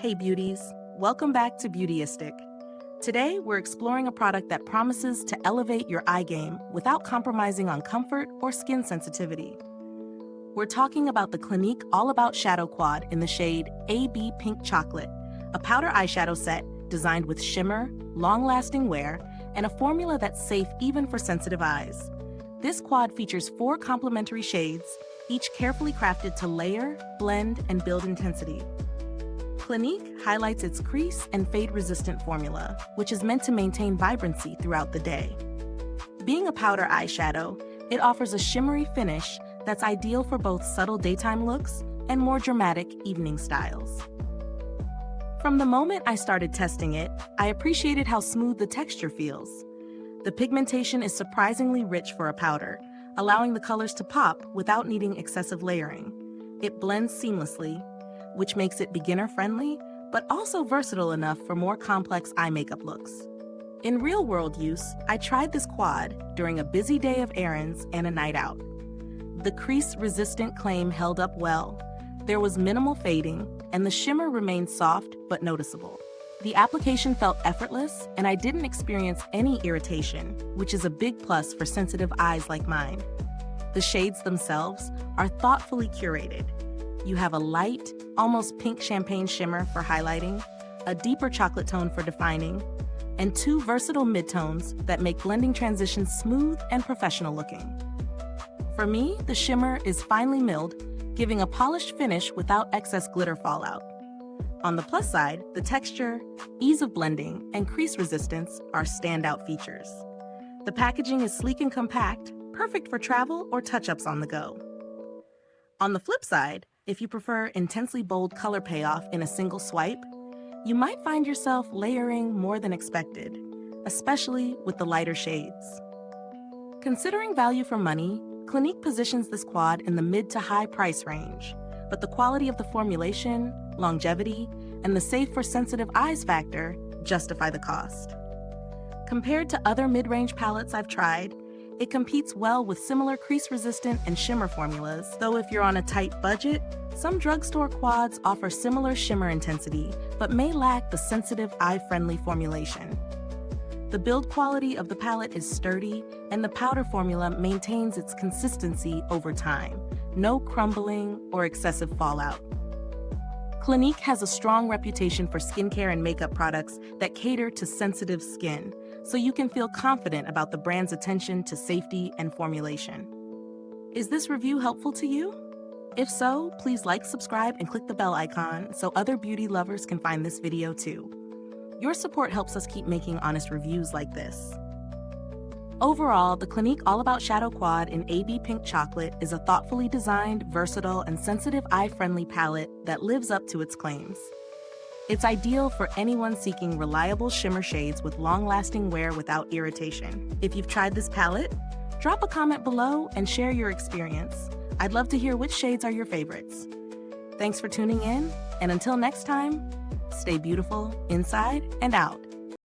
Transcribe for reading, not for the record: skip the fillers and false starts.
Hey beauties, welcome back to Beautyistic. Today, we're exploring a product that promises to elevate your eye game without compromising on comfort or skin sensitivity. We're talking about the Clinique All About Shadow Quad in the shade AB Pink Chocolate, a powder eyeshadow set designed with shimmer, long-lasting wear, and a formula that's safe even for sensitive eyes. This quad features 4 complementary shades, each carefully crafted to layer, blend, and build intensity. Clinique highlights its crease and fade-resistant formula, which is meant to maintain vibrancy throughout the day. Being a powder eyeshadow, it offers a shimmery finish that's ideal for both subtle daytime looks and more dramatic evening styles. From the moment I started testing it, I appreciated how smooth the texture feels. The pigmentation is surprisingly rich for a powder, allowing the colors to pop without needing excessive layering. It blends seamlessly, which makes it beginner-friendly, but also versatile enough for more complex eye makeup looks. In real-world use, I tried this quad during a busy day of errands and a night out. The crease-resistant claim held up well. There was minimal fading, and the shimmer remained soft but noticeable. The application felt effortless, and I didn't experience any irritation, which is a big plus for sensitive eyes like mine. The shades themselves are thoughtfully curated. You have a light, almost pink champagne shimmer for highlighting, a deeper chocolate tone for defining, and 2 versatile midtones that make blending transitions smooth and professional looking. For me, the shimmer is finely milled, giving a polished finish without excess glitter fallout. On the plus side, the texture, ease of blending, and crease resistance are standout features. The packaging is sleek and compact, perfect for travel or touch-ups on the go. On the flip side, if you prefer intensely bold color payoff in a single swipe, you might find yourself layering more than expected, especially with the lighter shades. Considering value for money, Clinique positions this quad in the mid to high price range, but the quality of the formulation, longevity, and the safe for sensitive eyes factor justify the cost. Compared to other mid-range palettes I've tried, it competes well with similar crease-resistant and shimmer formulas, though if you're on a tight budget, some drugstore quads offer similar shimmer intensity, but may lack the sensitive eye-friendly formulation. The build quality of the palette is sturdy, and the powder formula maintains its consistency over time. No crumbling or excessive fallout. Clinique has a strong reputation for skincare and makeup products that cater to sensitive skin, so you can feel confident about the brand's attention to safety and formulation. Is this review helpful to you? If so, please like, subscribe, and click the bell icon so other beauty lovers can find this video too. Your support helps us keep making honest reviews like this. Overall, the Clinique All About Shadow Quad in AB Pink Chocolate is a thoughtfully designed, versatile, and sensitive eye-friendly palette that lives up to its claims. It's ideal for anyone seeking reliable shimmer shades with long-lasting wear without irritation. If you've tried this palette, drop a comment below and share your experience. I'd love to hear which shades are your favorites. Thanks for tuning in, and until next time, stay beautiful inside and out.